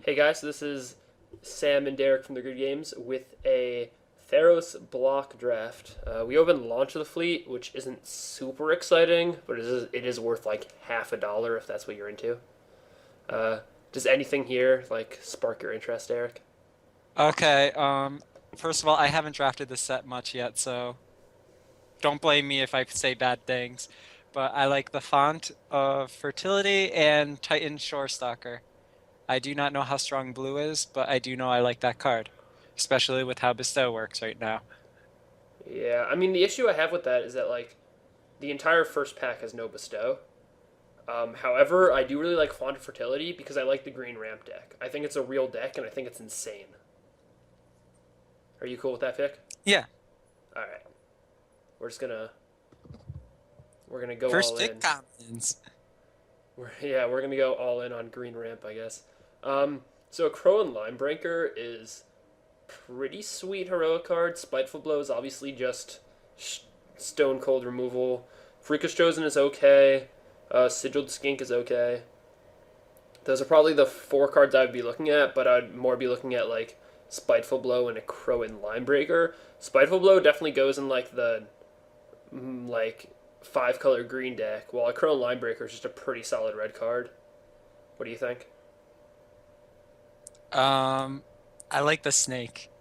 Hey guys, this is Sam and Derek from the Good Games with a Theros Block Draft. We opened launch of the fleet, which isn't super exciting, but it is worth like half a dollar if that's what you're into. Uh, does anything here like spark your interest, Derek? Okay, first of all, I haven't drafted this set much yet, so don't blame me if I say bad things. But I like the font of Fertility and Titan Shorestalker. I do not know how strong blue is, but I do know I like that card, especially with how Bestow works right now. Yeah, I mean the issue I have with that is that like the entire first pack has no bestow. However, I do really like Font of Fertility because I like the green ramp deck. I think it's a real deck, and I think it's insane. Are you cool with that pick? Yeah, All right, we're just gonna go first all pick in. commons. We're gonna go all in on green ramp, I guess. So Crow and Linebreaker is pretty sweet heroic card. Spiteful Blow is obviously just stone cold removal. Freakish Chosen is okay. Sigiled Skink is okay. Those are probably the four cards I'd be looking at, but I'd more be looking at like Spiteful Blow and a Crow and Linebreaker. Spiteful Blow definitely goes in like the like five color green deck, while a Crow and Linebreaker is just a pretty solid red card. What do you think? Um, I like the snake.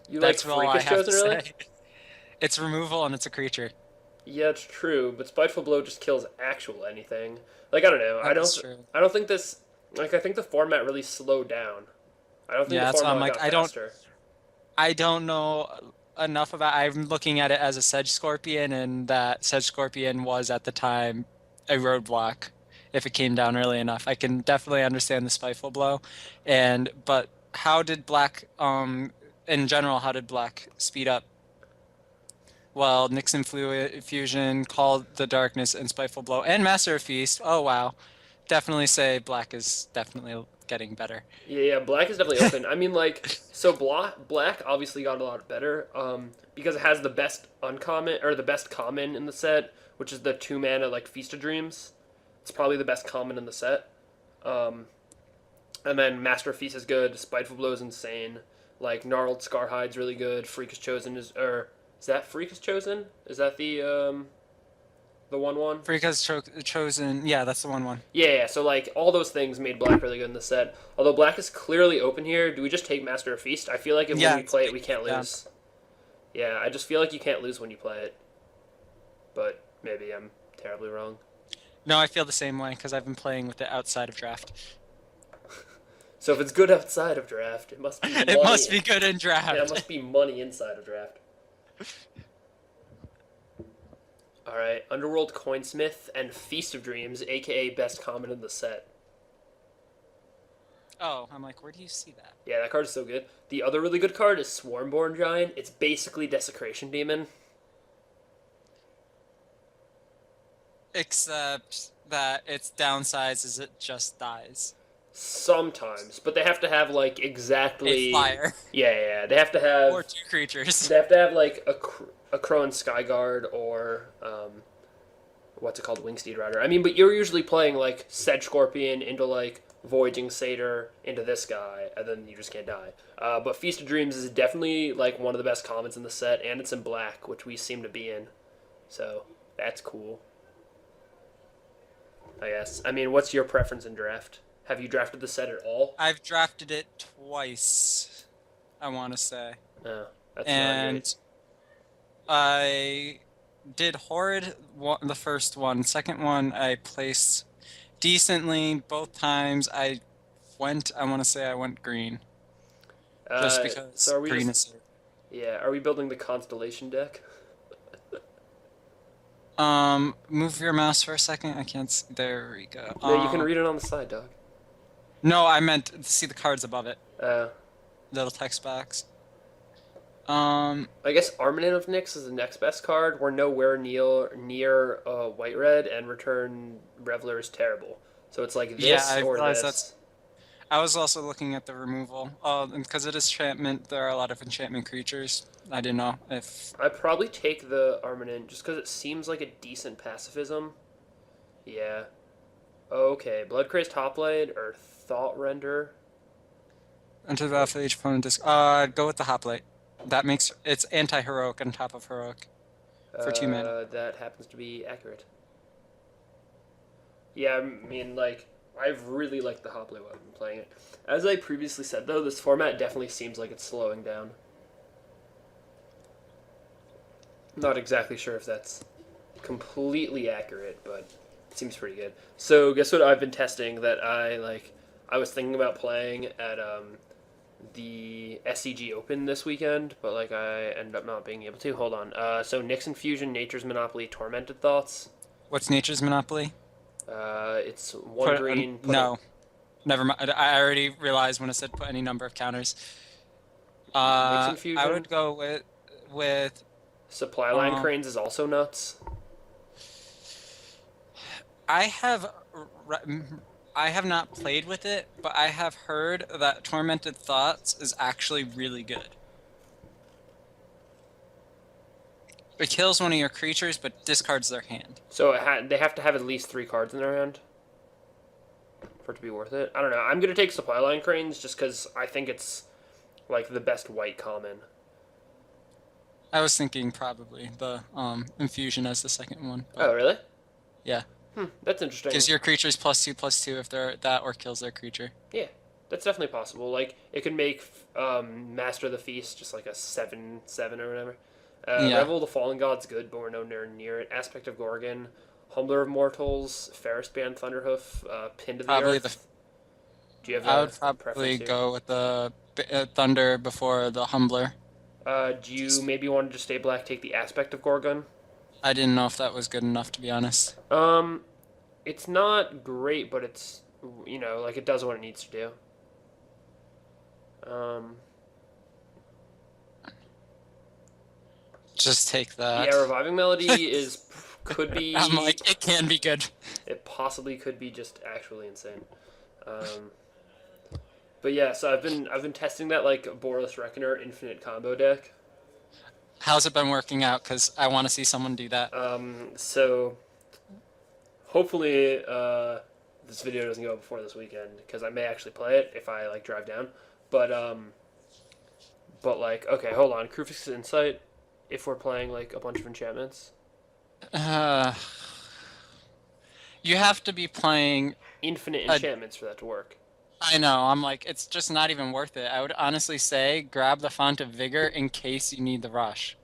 You like That's all I Freakish have to Chosen, really? say. It's removal and it's a creature. Yeah, it's true, but Spiteful Blow just kills actual anything. Like I don't know. I That is don't. true. I don't think this. Like I think the format really slowed down. I don't think Yeah, the that's why I'm format like, got faster. I don't know enough about. I'm looking at it as a Sedge Scorpion, and that Sedge Scorpion was at the time a roadblock if it came down early enough. I can definitely understand the Spiteful Blow, and but how did Black, in general, how did Black speed up? Well, Nixon Fluid Fusion, Call the Darkness, and Spiteful Blow, and Master of Feast. Oh wow, definitely say Black is definitely getting better. Yeah, Black is definitely open. I mean, like, so Black obviously got a lot better because it has the best uncommon or the best common in the set, which is the 2 mana like Feast of Dreams. It's probably the best common in the set. Um, and then Master of Feast is good. Spiteful Blow is insane. Like Gnarled Scarhide's really good. Freak is Chosen or is that Freak is Chosen? Is that the 1/1? Because chosen, yeah, that's the one. Yeah. So like all those things made Black really good in the set. Although Black is clearly open here, do we just take Master of Feast? I feel like if when Yeah, we it's play it, we taking can't it down. lose. Yeah, I just feel like you can't lose when you play it. But maybe I'm terribly wrong. No, I feel the same way because I've been playing with it outside of draft. So if it's good outside of draft, it must be It must money. be good in Yeah, it draft. must be money inside of draft. All right, Underworld Coinsmith and Feast of Dreams, aka best common in the set. Oh, I'm like, where do you see that? Yeah, that card is so good. The other really good card is Swarmborn Giant. It's basically Desecration Demon. Except that its downside is it just dies. Sometimes, but they have to have like A exactly. flyer. Yeah. They have to Or have. two creatures. They have to have like a Crone Skyguard or what's it called, Wingsteed Rider. I mean, but you're usually playing like Sedge Scorpion into like Voyaging Satyr into this guy, and then you just can't die. But Feast of Dreams is definitely like one of the best commons in the set, and it's in black, which we seem to be in. So that's cool, I guess. I mean, what's your preference in draft? Have you drafted the set at all? I've drafted it twice, I want to say. No, that's not great. And I did horrid the first one. Second one I placed decently both times. I want to say I went green just So because are we green just is. yeah? Are we building the constellation deck? Move your mouse for a second. I can't see. There we go. No, you can read it on the side, dog. No, I meant to see the cards above it. Uh, Little text box. Um, I guess Armament of Nyx is the next best card. We're nowhere near White Red, and Return Reveler is terrible. So it's like yeah, this I or realized that's. this. I was also looking at the removal. Oh, and because it is enchantment, there are a lot of enchantment creatures. I didn't know if. I'd probably take the Armament just because it seems like a decent pacifism. Yeah. Okay, Blood Crazed Hoplite or Thought Render. Enter the battle each opponent go with the hoplite. That makes it's anti-heroic on top of heroic for 2 mana. That happens to be accurate. Yeah, I mean, like, I've really liked the Hoplite while I've been playing it. As I previously said, though, this format definitely seems like it's slowing down. Not exactly sure if that's completely accurate, but it seems pretty good. So, guess what I've been testing that I was thinking about playing at the SCG Open this weekend, but like I ended up not being able to. Hold on. So Nyx Infusion, Nature's Monopoly, Tormented Thoughts. What's Nature's Monopoly? It's one green. No, never mind. I already realized when I said put any number of counters. Nyx Infusion. I would go with Supply Line Cranes is also nuts. I have not played with it, but I have heard that Tormented Thoughts is actually really good. It kills one of your creatures, but discards their hand. So they have to have at least 3 cards in their hand for it to be worth it. I don't know. I'm going to take Supply Line Cranes just because I think it's like the best white common. I was thinking probably the Infusion as the second one. Oh, really? Yeah. That's interesting. Gives your creatures +2/+2 if they're that, or kills their creature. Yeah, that's definitely possible. Like, it could make Master of the Feast just like a 7/7 or whatever. Yeah. Revel of the Fallen God's good, but we're nowhere near it. Aspect of Gorgon, Humbler of Mortals, Ferris Band Thunderhoof, Pin to the Probably Earth. Do you have I would a probably preference here? go with the Thunder before the Humbler. Do you maybe want to just stay black, take the Aspect of Gorgon? I didn't know if that was good enough, to be honest. It's not great, but it's, like it does what it needs to do. Just take that. Yeah, Reviving Melody could be. I'm like, it can be good. It possibly could be just actually insane. But yeah, so I've been testing that like Boros Reckoner infinite combo deck. How's it been working out? Because I want to see someone do that. So hopefully this video doesn't go up before this weekend because I may actually play it if I like drive down. But like, okay, hold on. Krufix's Insight. If we're playing like a bunch of enchantments, you have to be playing infinite enchantments for that to work. I know. I'm like, it's just not even worth it. I would honestly say grab the Font of Vigor in case you need the rush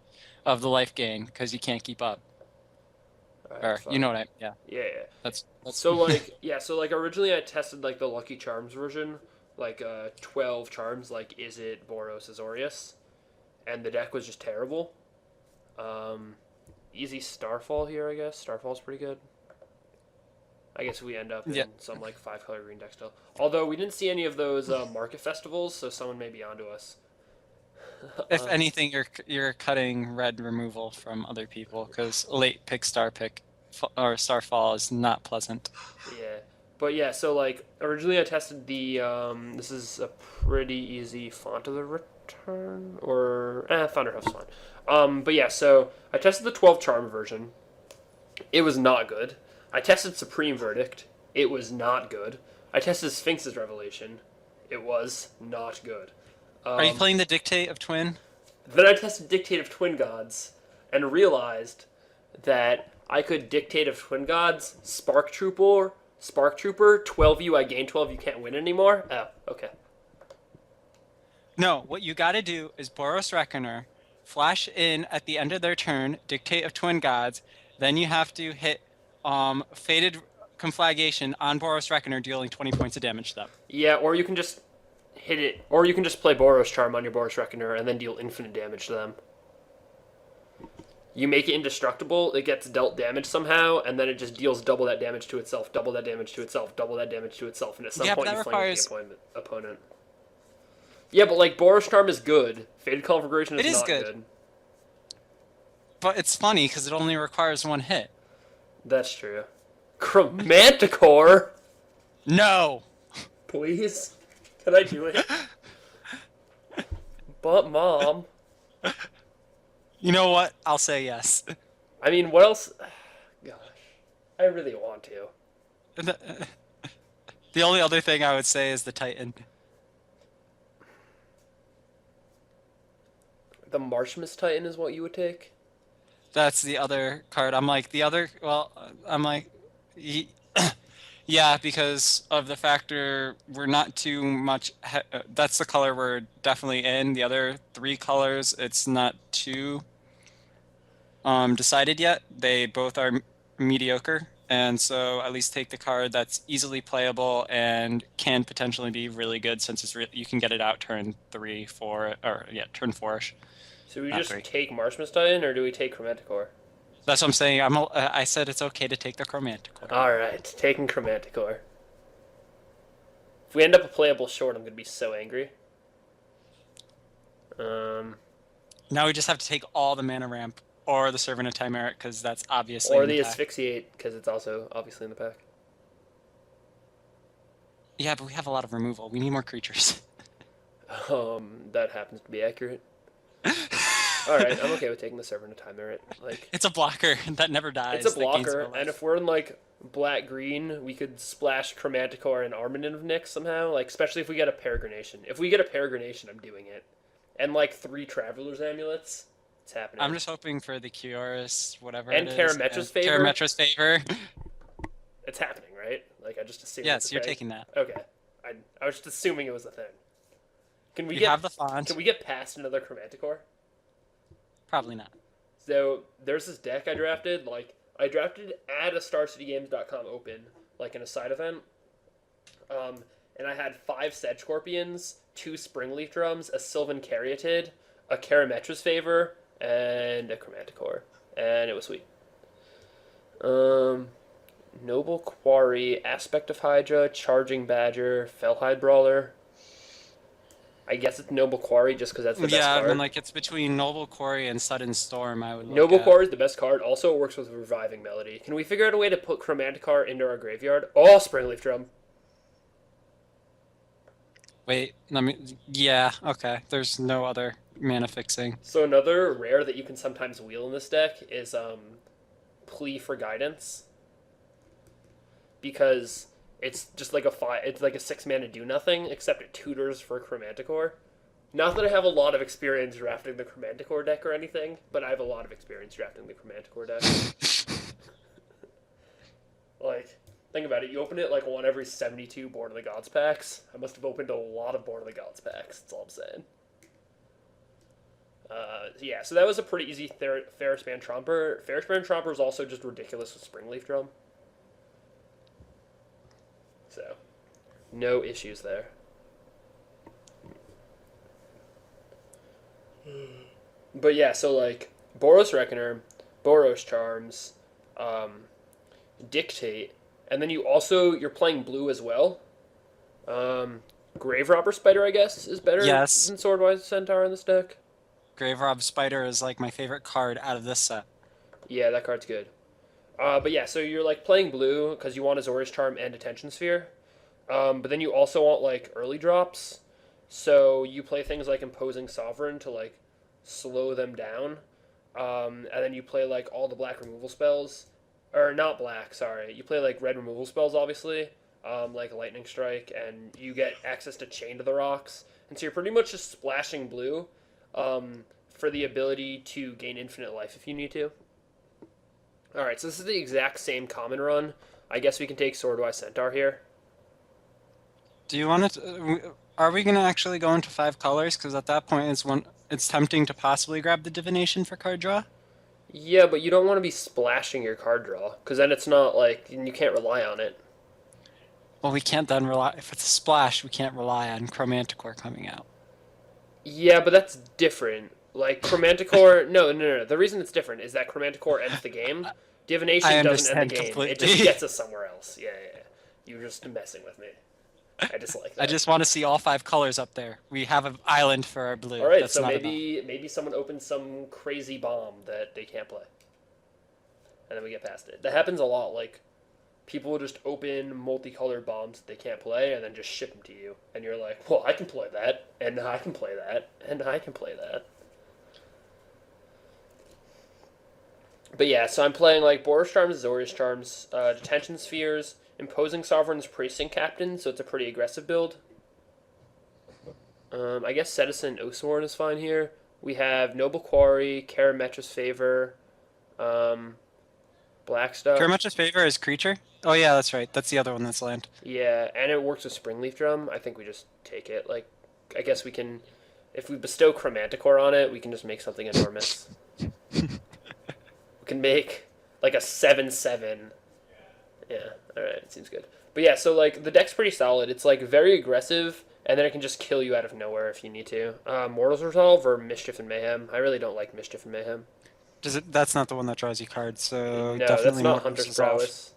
of the life gain because you can't keep up. Right, Or you know what yeah. Yeah. That's so like so like originally I tested like the Lucky Charms version, like 12 charms, like Is It, Boros, Azorius, and the deck was just terrible. Easy Starfall here, I guess. Starfall's pretty good. I guess we end up in some like 5-color green deck still. Although we didn't see any of those market festivals, so someone may be onto us. If anything, you're cutting red removal from other people because late pick or Starfall is not pleasant. Yeah, but yeah. So like originally I tested the this is a pretty easy Font of the Return or Thunderhoof's fine. But yeah, so I tested the 12 charm version. It was not good. I tested Supreme Verdict. It was not good. I tested Sphinx's Revelation. It was not good. Are you playing the Dictate of Twin? Then I tested Dictate of Twin Gods and realized that I could Dictate of Twin Gods, Spark Trooper, 12U, I gain 12, you can't win anymore? Oh, okay. No, what you gotta do is Boros Reckoner, flash in at the end of their turn, Dictate of Twin Gods, then you have to hit Fated Conflagration on Boros Reckoner, dealing 20 points of damage to them. Yeah, or you can just hit it, or you can just play Boros Charm on your Boros Reckoner and then deal infinite damage to them. You make it indestructible, it gets dealt damage somehow, and then it just deals double that damage to itself, double that damage to itself, double that damage to itself, and at some point you flame the opponent. Yeah, but like Boros Charm is good. Fated Conflagration is not good. But it's funny because it only requires one hit. That's true. Chromanticore? No! Please? Can I do it? But, Mom. You know what? I'll say yes. I mean, what else? Gosh. I really want to. The only other thing I would say is the Titan. the Marshmas Titan is what you would take? That's the other card. I'm like the other. Well, I'm like, y- yeah, because of the factor we're not too much. That's the color we're definitely in. The other three colors, it's not too decided yet. They both are mediocre, and so at least take the card that's easily playable and can potentially be really good since you can get it out turn 3, 4, or yeah, turn 4ish, So we not just 3. take Marshmas Titan, or do we take Chromanticore? That's what I'm saying. I said it's okay to take the Chromanticore. All right, taking Chromanticore. If we end up a playable short, I'm gonna be so angry. Um, Now we just have to take all the mana ramp or the Servant of Timeric because that's obviously or in the the pack. Asphyxiate because it's also obviously in the pack. Yeah, but we have a lot of removal. We need more creatures. That happens to be accurate. All right, I'm okay with taking the Servant of Time. Like, It's a blocker that never it's a dies. That gains blocker, no and life. if we're in like black green, we could splash Chromanticore and Armament of Nyx somehow. Like, especially if we get a Peregrination. If we get a Peregrination, I'm doing it. And like 3 Traveler's Amulets, it's happening. I'm just hoping for the Curious, whatever And it is. Karametra's Favor. Karametra's Favor. It's happening, right? Like, I just assumed. Yes, you're taking that. Okay, I was just assuming it was a thing. Can we You get have the font. Can we get past another Chromanticore? Probably not. So there's this deck I drafted. Like, I drafted at a StarCityGames.com open, like in a side event. And I had 5 Sedge Scorpions, 2 Springleaf Drums, a Sylvan Caryatid, a Karametra's Favor, and a Chromanticore. And it was sweet. Noble Quarry, Aspect of Hydra, Charging Badger, Fellhide Brawler. I guess it's Noble Quarry just because that's the best Yeah, card. I mean, like, it's between Noble Quarry and Sudden Storm, I would look Noble at. Quarry is the best card. Also, it works with Reviving Melody. Can we figure out a way to put Chromanticore into our graveyard? Oh, Springleaf Drum. Wait, let me. Yeah, okay. There's no other mana fixing. So another rare that you can sometimes wheel in this deck is Plea for Guidance. Because it's just like it's like a 6 mana do nothing, except it tutors for Chromanticore. Not that I have a lot of experience drafting the Chromanticore deck or anything, but I have a lot of experience drafting the Chromanticore deck. Like, think about it. You open it like one every 72 Born of the Gods packs. I must have opened a lot of Born of the Gods packs. That's all I'm saying. Yeah, so that was a pretty easy Ferrispan Tromper. Ferrispan Tromper is also just ridiculous with Springleaf Drum. So, no issues there. But yeah, so like Boros Reckoner, Boros Charms, Dictate, and then you're playing blue as well. Grave Robber Spider, I guess, is better Yes. than Swordwise Centaur in this deck. Grave Rob Spider is like my favorite card out of this set. Yeah, that card's good. But yeah, so you're like playing blue because you want Azorius Charm and Attention Sphere. But then you also want like early drops. So you play things like Imposing Sovereign to like slow them down. And then you play like all the black removal spells. Or not black, sorry. You play like red removal spells, obviously. Like Lightning Strike, and you get access to Chain to the Rocks. And so you're pretty much just splashing blue for the ability to gain infinite life if you need to. Alright, so this is the exact same common run. I guess we can take Swordwise Centaur here. Do you want to? Are we going to actually go into 5 colors? Because at that point, it's tempting to possibly grab the Divination for card draw. Yeah, but you don't want to be splashing your card draw, because then it's not like, you can't rely on it. Well, we can't then rely. If it's a splash, we can't rely on Chromanticore coming out. Yeah, but that's different. Like, Chromanticore... No. The reason it's different is that Chromanticore ends the game. Divination I doesn't end the understand game. completely. It just gets us somewhere else. Yeah. You're just messing with me. I just like that. I just want to see all 5 colors up there. We have an island for our blue. All right, That's so not maybe someone opens some crazy bomb that they can't play. And then we get past it. That happens a lot. Like, people will just open multicolored bombs that they can't play and then just ship them to you. And you're like, well, I can play that, and I can play that, and I can play that. But yeah, so I'm playing like Boros Charms, Azorius Charms, Detention Spheres, Imposing Sovereign's Precinct Captain, so it's a pretty aggressive build. I guess Citizen Oathsworn is fine here. We have Noble Quarry, Karametra's Favor, um, Black stuff. Karametra's favor is creature. Oh yeah, that's right. That's the other one that's land. Yeah, and it works with Springleaf Drum. I think we just take it. Like, I guess we can, if we bestow Chromanticore on it, we can just make something enormous. We can make like a 7/7. Yeah, all right, it seems good. But yeah, so like the deck's pretty solid. It's like very aggressive, and then it can just kill you out of nowhere if you need to. Mortal's Resolve or Mischief and Mayhem. I really don't like Mischief and Mayhem. Does it? That's not the one that draws you cards. So No, that's definitely not Mortal's Hunter's Resolve. Prowess.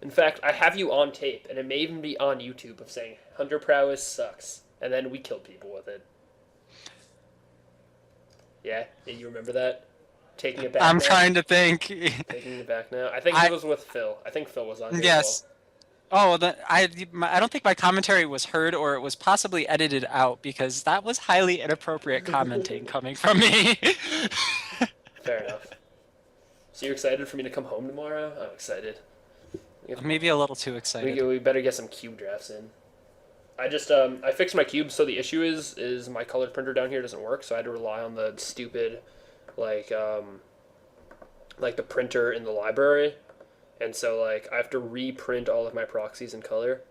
In fact, I have you on tape, and it may even be on YouTube of saying Hunter Prowess sucks, and then we kill people with it. Yeah, you remember that? Taking it back. I'm now? trying to think. Taking it back now. I think it was with Phil. I think Phil was on here. Yes. Oh, I don't think my commentary was heard, or it was possibly edited out because that was highly inappropriate commenting coming from me. Fair enough. So you're excited for me to come home tomorrow? I'm excited. Maybe a little too excited. We better get some cube drafts in. I just I fixed my cubes, so the issue is my colored printer down here doesn't work, so I had to rely on the stupid like the printer in the library. And so like I have to reprint all of my proxies in color.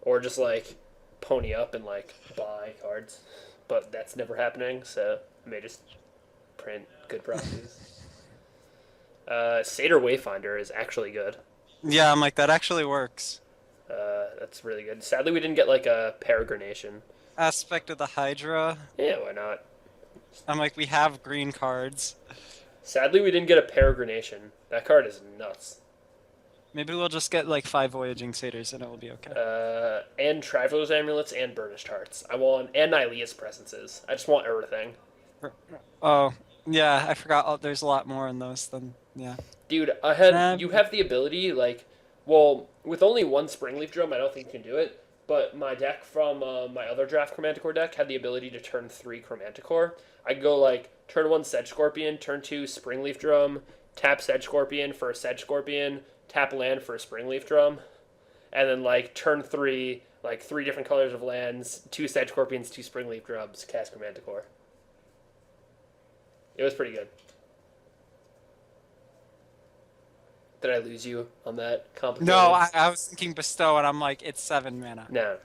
Or just like pony up and like buy cards. But that's never happening, so I may just print good proxies. Satyr Wayfinder is actually good. Yeah, I'm like, that actually works. That's really good. Sadly, we didn't get like a peregrination. Aspect of the Hydra. Yeah, why not? I'm like, we have green cards. Sadly, we didn't get a peregrination. That card is nuts. Maybe we'll just get like 5 Voyaging Satyrs and it will be okay. And Traveler's Amulets and Burnished Hearts. I want, and Nylea's Presences. I just want everything. Oh, yeah, I forgot. Oh, there's a lot more in those than, yeah. Dude, you have the ability, like, well, with only one Springleaf Drum, I don't think you can do it. But my deck from my other draft Chromanticore deck had the ability to turn 3 Chromanticore. I could go like turn 1 Sedge Scorpion, turn 2 Springleaf Drum, tap Sedge Scorpion for a Sedge Scorpion, tap land for a Springleaf Drum, and then like turn 3, like 3 different colors of lands, 2 Sedge Scorpions, 2 Springleaf Drums, cast Chromanticore. It was pretty good. Did I lose you on that complicated? No, I was thinking bestow, and I'm like, it's 7 mana. No.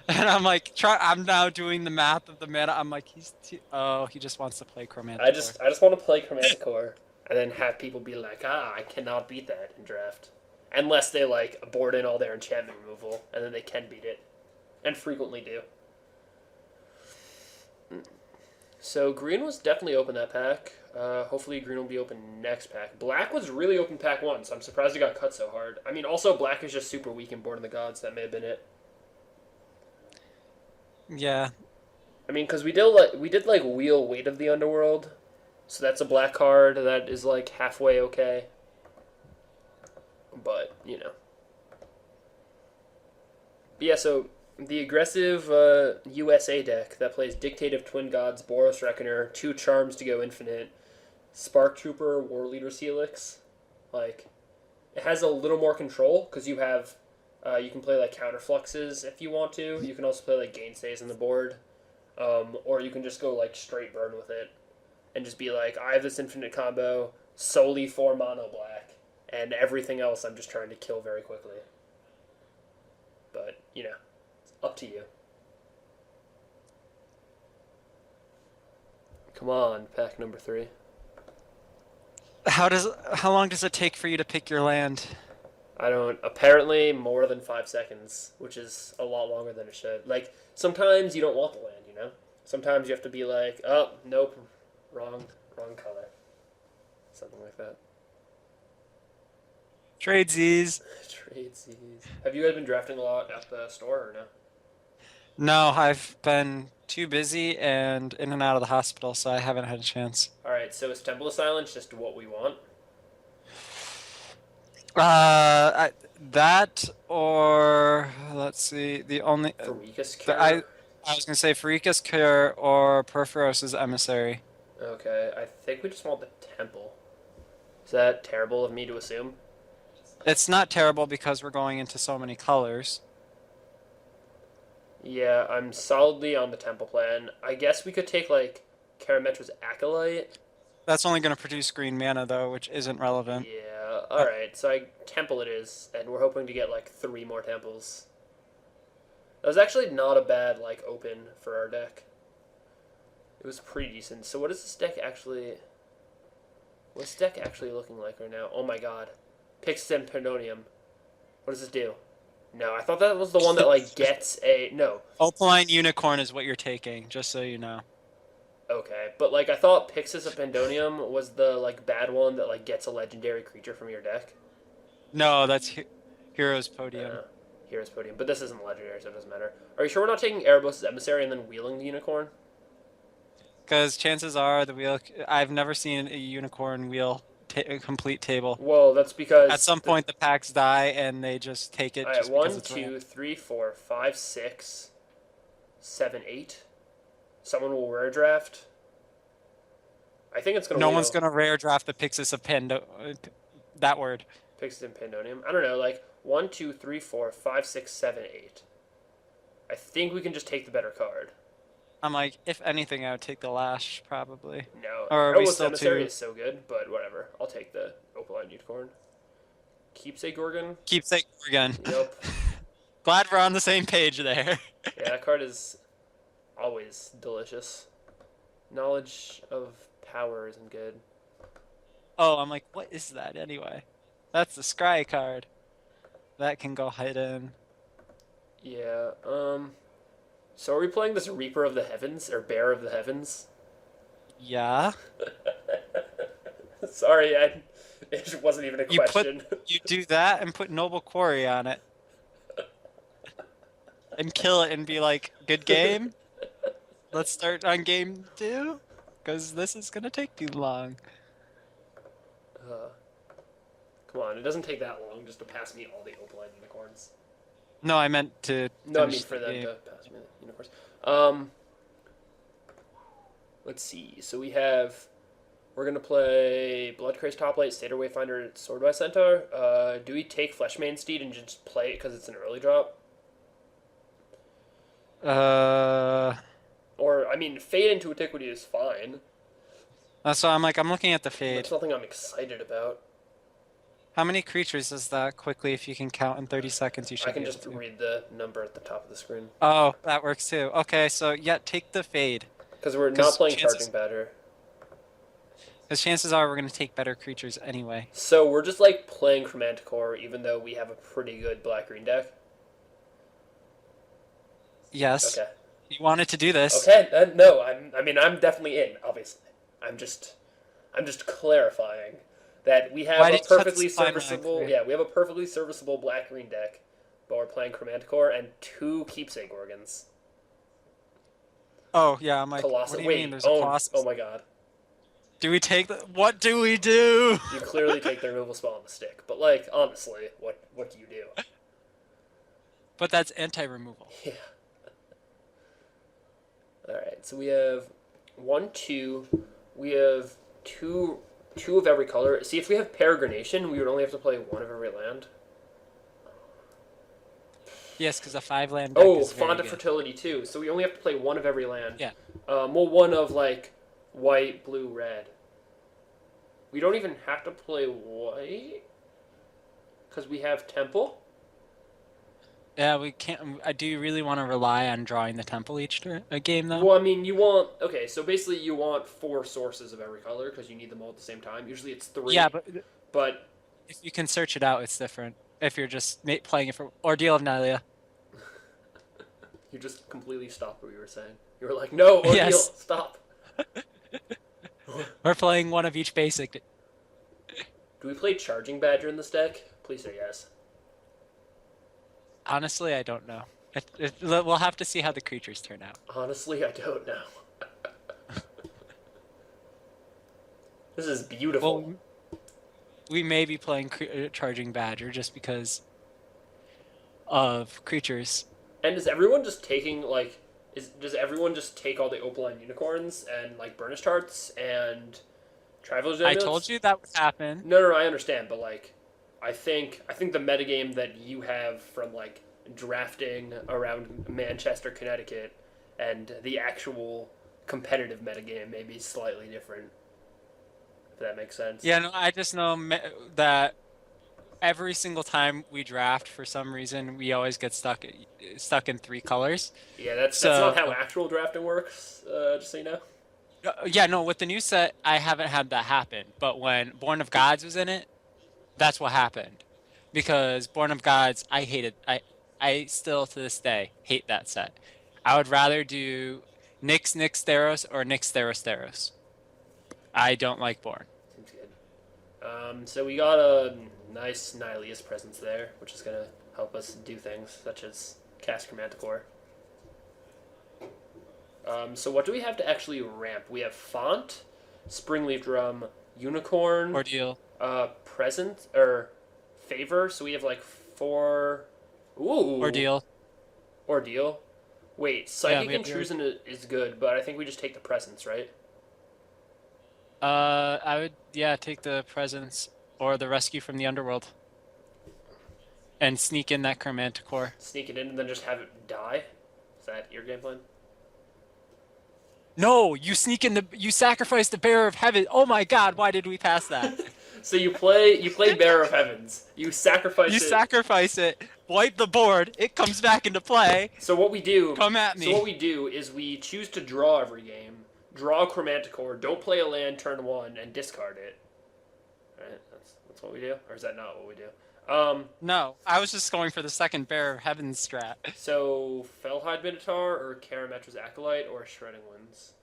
And I'm like, I'm now doing the math of the mana. I'm like, he just wants to play Chromanticore. I just want to play Chromanticore and then have people be like, I cannot beat that in draft. Unless they like board in all their enchantment removal, and then they can beat it. And frequently do. So green was definitely open that pack. Hopefully green will be open next pack. Black was really open pack 1, so I'm surprised it got cut so hard. I mean, also black is just super weak in Born of the Gods. That may have been it. Yeah. I mean, because we did like Wheel Weight of the Underworld, so that's a black card that is like halfway okay. But you know. But yeah, so the aggressive USA deck that plays Dictate of Twin Gods, Boros Reckoner, 2 Charms to go infinite, Spark Trooper, War Leader's Helix, like it has a little more control because you have. You can play like counterfluxes if you want to. You can also play like gainstays on the board. Or you can just go like straight burn with it. And just be like, I have this infinite combo solely for mono black. And everything else I'm just trying to kill very quickly. But, you know, it's up to you. Come on, pack number 3. How long does it take for you to pick your land? I don't. Apparently, more than 5 seconds, which is a lot longer than it should. Like, sometimes you don't want the land, you know? Sometimes you have to be like, oh, nope, wrong color. Something like that. Tradesies. Tradesies. Have you guys been drafting a lot at the store or no? No, I've been too busy and in and out of the hospital, so I haven't had a chance. Alright, so is Temple of Silence just what we want? That or let's see, the only Farika's Cure? I was gonna say Farika's Cure or Perforos's Emissary. Okay, I think we just want the Temple. Is that terrible of me to assume? It's not terrible because we're going into so many colors. Yeah, I'm solidly on the temple plan. I guess we could take like Karametra's Acolyte. That's only going to produce green mana though, which isn't relevant. Yeah, Uh, alright, so I temple it is, and we're hoping to get like 3 more temples. That was actually not a bad like open for our deck. It was pretty decent. So what is this deck actually what's this deck actually looking like right now? Oh my god. Pixis and Pandonium. What does this do? No, I thought that was the one that like gets a no. Opaline Unicorn is what you're taking, just so you know. Okay, but like I thought Pixis of Pandonium was the like bad one that like gets a legendary creature from your deck. No, that's Hero's Podium. Uh, Here's Podium, but this isn't legendary, so it doesn't matter. Are you sure we're not taking Erebos' Emissary and then wheeling the unicorn? Because chances are the wheel. I've never seen a unicorn wheel a complete table. Well, that's At because some point, the packs die and they just take it all right, just because one, it's two, random. three, four, five, 6, 7, 8. Someone will rare draft. I think it's gonna No one's wheel gonna rare draft the Pixis of that word. Pixis and Pandonium. I don't know, like 1, 2, 3, 4, 5, 6, 7, 8. I think we can just take the better card. I'm like, if anything, I would take the Lash probably. No, Or are we Erebos' still Emissary too? is so good, but whatever. I'll take the Opaline Unicorn. Keepsake Gorgon. Keepsake again. Yep. Glad we're on the same page there. Yeah, that card is always delicious. Knowledge of power isn't good. Oh, I'm like, what is that anyway? That's the Scry card. That can go hidden. Yeah, so are we playing this Reaper of the Heavens, or Bear of the Heavens? Yeah. Sorry, it wasn't even a question. You do that and put Noble Quarry on it. And kill it and be like, good game. Let's start on game 2. Because this is gonna take too long. Come on, it doesn't take that long just to pass me all the Opaline Unicorns. No, I meant to No, I mean finish for the them game. to pass me the unicorns. Let's see. So we're gonna play Bloodcraze Top Late, Stater Wayfinder, Swordwise Centaur. Do we take Fleshmane Steed and just play it because it's an early drop? Or I mean, Fade into Antiquity is fine. So I'm like, I'm looking at the fade. That's nothing I'm excited about. How many creatures is that quickly? If you can count in 30 seconds, you should I can be just able to. read the number at the top of the screen. Oh, that works too. Okay, so yeah, take the fade. Because we're not 'Cause playing chances- Charging Badger. Because chances are we're going to take better creatures anyway. So we're just like playing Chromanticore even though we have a pretty good black-green deck? Yes. Okay. You wanted to do this. Okay, no, I'm definitely in, obviously. I'm just clarifying that we have Why a did you cut perfectly this timeline serviceable, clear? yeah, we have a perfectly serviceable black-green deck, but we're playing Chromanticore and 2 Keepsake Organs. Oh, yeah, I'm like, Colossus. what do you Wait, mean there's a Colossus? oh my god. Do we take the... What do we do? You clearly take the removal spell on the stick, but like, honestly, what do you do? But that's anti-removal. Yeah. Alright, so we have 1, 2, we have two of every color. See, if we have Peregrination, we would only have to play 1 of every land. Yes, because a 5-land deck Oh, is very Font of good. Fertility too. So we only have to play 1 of every land. Yeah. Well, 1 of like white, blue, red. We don't even have to play white because we have Temple. Yeah, we can't... Do you really want to rely on drawing the temple each game, though? Well, I mean, you want so basically you want 4 sources of every color because you need them all at the same time. Usually it's 3. Yeah, but if you can search it out, it's different. If you're just playing it for Ordeal of Nylia. you just completely stopped what you were saying. You were like, "No, Ordeal, Yes. stop." We're playing 1 of each basic. Do we play Charging Badger in this deck? Please say yes. Honestly, I don't know. We'll have to see how the creatures turn out. Honestly, I don't know. This is beautiful. Well, we may be playing Charging Badger just because of creatures. And is everyone just taking like does everyone just take all the Opaline Unicorns and like Burnish Hearts and Traveler's I Amulets? told you that would happen. No, I understand, but like I think the metagame that you have from like drafting around Manchester, Connecticut, and the actual competitive metagame may be slightly different. If that makes sense. Yeah, no, I just know that every single time we draft, for some reason, we always get stuck in three colors. Yeah, that's not So, how actual drafting works. Just so you know. yeah, no, with the new set, I haven't had that happen. But when Born of Gods was in it, that's what happened. Because Born of Gods, I hated. I still to this day hate that set. I would rather do Nyx Theros or Nyx Theros. I don't like Born. Seems good. So we got a nice Nihilist presence there, which is gonna help us do things such as cast Chromanticore. So what do we have to actually ramp? We have Font, Springleaf Drum, Unicorn, Ordeal. Present or Favor. So we have like 4. Ooh. Ordeal. Wait, Psychic Intrusion is good, but I think we just take the Presence, right? I would, yeah, take the Presence or the Rescue from the Underworld and sneak in that Chromanticore. Sneak it in and then just have it die? Is that your game plan? No, you sacrifice the Bearer of Heaven. Oh my God, why did we pass that? So you play Bearer of Heavens. You sacrifice You it. sacrifice it, wipe the board, it comes back into play. So what we do? Come at me. So what we do is we choose to draw every game, draw a Chromanticore, don't play a land turn 1, and discard it. Right? That's what we do, or is that not what we do? No, I was just going for the second Bearer of Heaven strat. So Fellhide Minotaur or Karametra's Acolyte or Shredding Winds.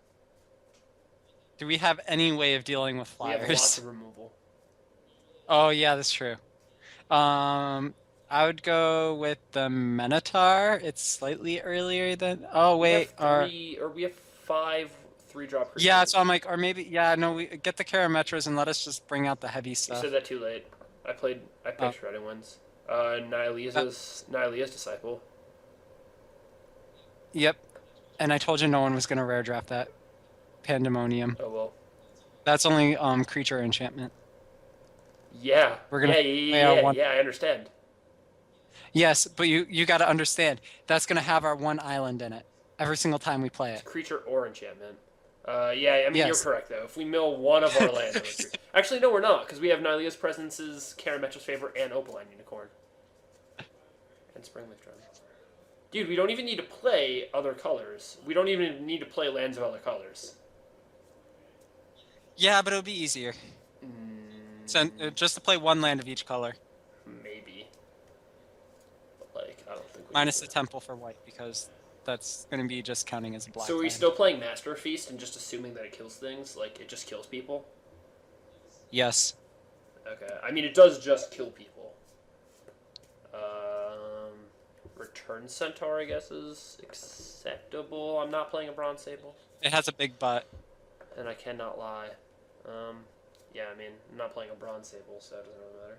Do we have any way of dealing with We have flyers? lots of removal. Oh yeah, that's true. I would go with the Minotaur. It's slightly earlier than. Oh wait, We have 5 3-drop. yeah. So I'm like, or maybe yeah. No, we get the Karametras and let us just bring out the heavy You stuff. said that too late. I picked Shredding Winds. Nihilia's Disciple. Yep. And I told you no one was gonna rare draft that. Pandemonium. Oh well. That's only creature enchantment. Yeah. We're gonna Yeah, I understand. Yes, but you got to understand that's gonna have our one island in it every single time we play It's it. creature or enchantment. Yeah, I mean, Yes. you're correct, though. If we mill one of our lands... Actually, no, we're not, because we have Nihilia's Presences, Karametra's Favor, and Opaline Unicorn. And Springleaf Drum. Dude, we don't even need to play other colors. We don't even need to play lands of other colors. Yeah, but it would be easier. So, just to play one land of each color. Maybe. But, like, I don't think we Minus can. the temple for white, because that's going to be just counting as a black So are we land. still playing Master Feast and just assuming that it kills things? Like, it just kills people? Yes. Okay. I mean, it does just kill people. Return Centaur, I guess, is acceptable. I'm not playing a Bronze Sable. It has a big butt. And I cannot lie. Yeah, I mean, I'm not playing a Bronze Sable, so it doesn't really matter.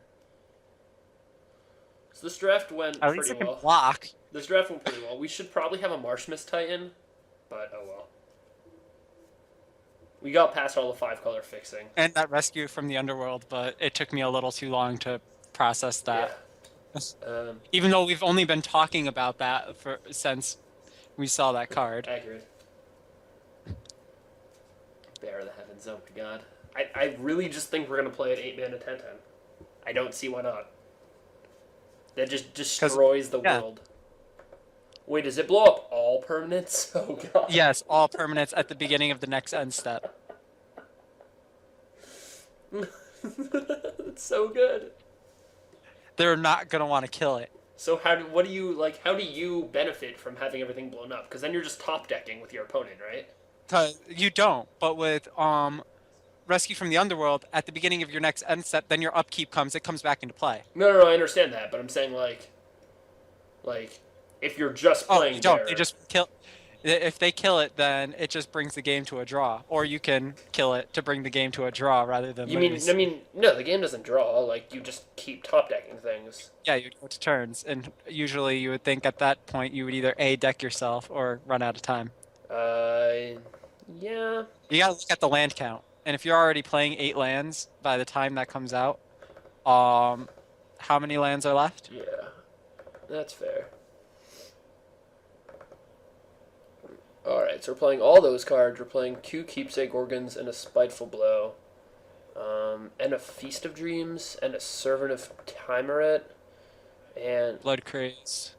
So this draft went At least pretty it well. can block. This draft went pretty well. We should probably have a Marshmist Titan, but oh well. We got past all the 5-color fixing. And that rescue from the underworld, but it took me a little too long to process that. Yeah. Even though we've only been talking about that since we saw that card. Accurate. Bear of the Heavens, oh my god. I really just think we're going to play an 8-mana 10-10. I don't see why not. That just destroys the world. Wait, does it blow up all permanents? Oh god. Yes, all permanents at the beginning of the next end step. It's so good. They're not gonna want to kill it. So how do you benefit from having everything blown up? Because then you're just top decking with your opponent, right? Cause you don't, but with Rescue from the Underworld at the beginning of your next end step, then your upkeep comes. It comes back into play. No, I understand that, but I'm saying like if you're just playing. Oh, you don't. Bearer, You just kill. If they kill it, then it just brings the game to a draw. Or you can kill it to bring the game to a draw rather than lose. No, the game doesn't draw. Like, you just keep top decking things. Yeah, you go to turns, and usually you would think at that point you would either A, deck yourself, or run out of time. Yeah. You gotta look at the land count. And if you're already playing 8 lands by the time that comes out, how many lands are left? Yeah. That's fair. Alright, so we're playing all those cards. We're playing 2 Keepsake Organs and a Spiteful Blow. And a Feast of Dreams and a Servant of Timaret. And, Blood Craze,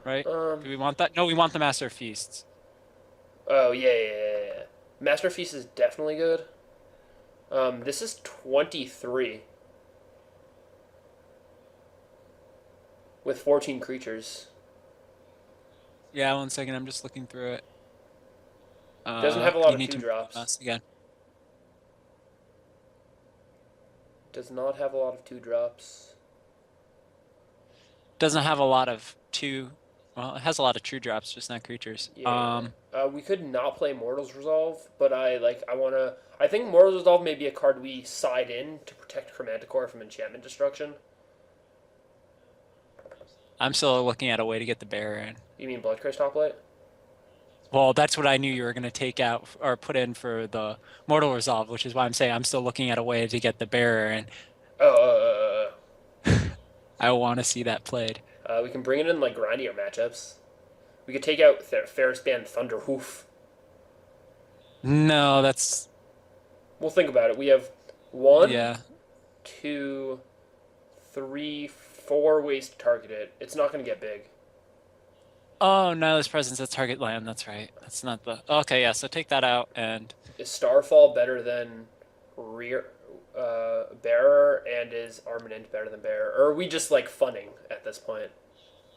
right? um, Do we want that? No, we want the Master of Feasts. oh, yeah. Master Feast is definitely good. This is 23 with 14 creatures. Yeah, 1 second. I'm just looking through it. Doesn't have a lot You of need 2 to drops. us again. Does not have a lot of 2 drops. Doesn't have a lot of two. Well, it has a lot of true drops, just not creatures. Yeah. We could not play Mortal's Resolve, but I think Mortal's Resolve may be a card we side in to protect Chromanticore from enchantment destruction. I'm still looking at a way to get the bear in. You mean Bloodcrest Hoplite? Well, that's what I knew you were going to take out or put in for the Mortal Resolve, which is why I'm saying I'm still looking at a way to get the bearer in. Oh, I want to see that played. we can bring it in like grindier matchups. We could take out Ferris Band Thunderhoof. No, that's We'll think about it. We have one, yeah. 2, 3, 4 ways to target it. It's not going to get big. Oh, Nihilist Presence at target land. That's right. That's not the. Okay, yeah. So take that out and Is Starfall better than Bearer, and is Armament better than Bearer? Or are we just like funning at this point?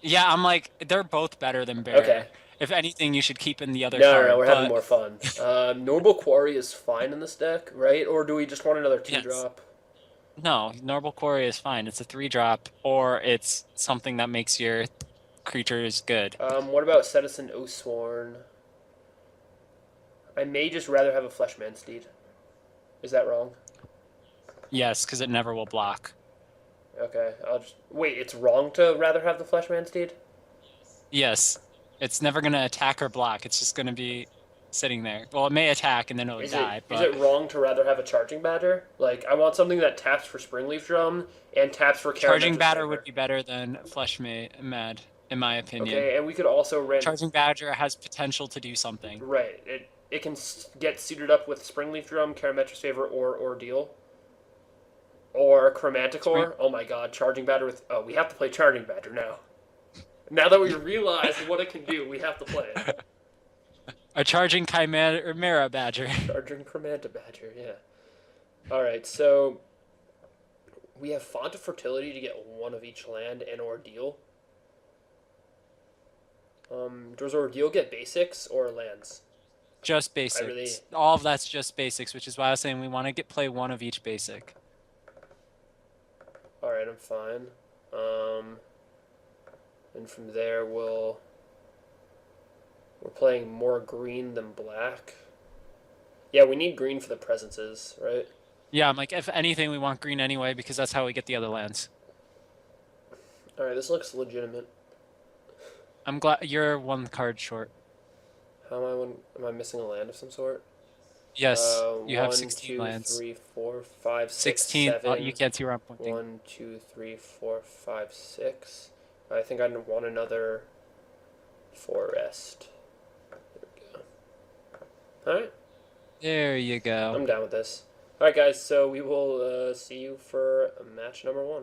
yeah, I'm like they're both better than bearer. Okay. If anything, you should keep in the other No, card. no, we're having but more fun. Noble Quarry is fine in this deck, right? Or do we just want another 2 yes. drop? No, Noble Quarry is fine. It's a 3-drop, or it's something that makes your creatures good. What about Citizen Oathsworn? I may just rather have a Fleshman Steed. Is that wrong? Yes, because it never will block. Okay, I'll just wait. It's wrong to rather have the Fleshman Steed. Yes, it's never going to attack or block. It's just going to be sitting there. Well, it may attack and then it'll die. Is But it wrong to rather have a Charging Badger? Like, I want something that taps for Springleaf Drum and taps for Charging Carametra's Batter Favor. would be better than Mad, in my opinion. Okay, and we could also rent. Charging Badger has potential to do something. Right. It can get suited up with Springleaf Drum, Carametra's Favor, or Ordeal. Or Chromanticore. Oh my god, Charging Badger with... Oh, we have to play Charging Badger now. Now that we realize what it can do, we have to play it. A Charging Chimera Badger. Charging Chromanta Badger, yeah. Alright, so... We have Font of Fertility to get 1 of each land and Ordeal. Does Ordeal get basics or lands? Just basics. All of that's just basics, which is why I was saying we want to play 1 of each basic. Alright, I'm fine. And from there we're playing more green than black. Yeah, we need green for the presences, right? Yeah, I'm like, if anything, we want green anyway, because that's how we get the other lands. Alright, this looks legitimate. I'm glad you're 1 card short. Am I missing a land of some sort? Yes, you have 1, 16 2, lands. 3, 4, 5, 6, 16. 7. Oh, you can't see where I'm pointing. 1, 2, 3, 4, 5, 6. I think I want another forest. There we go. Alright. There you go. I'm down with this. Alright guys, so we will see you for match number 1.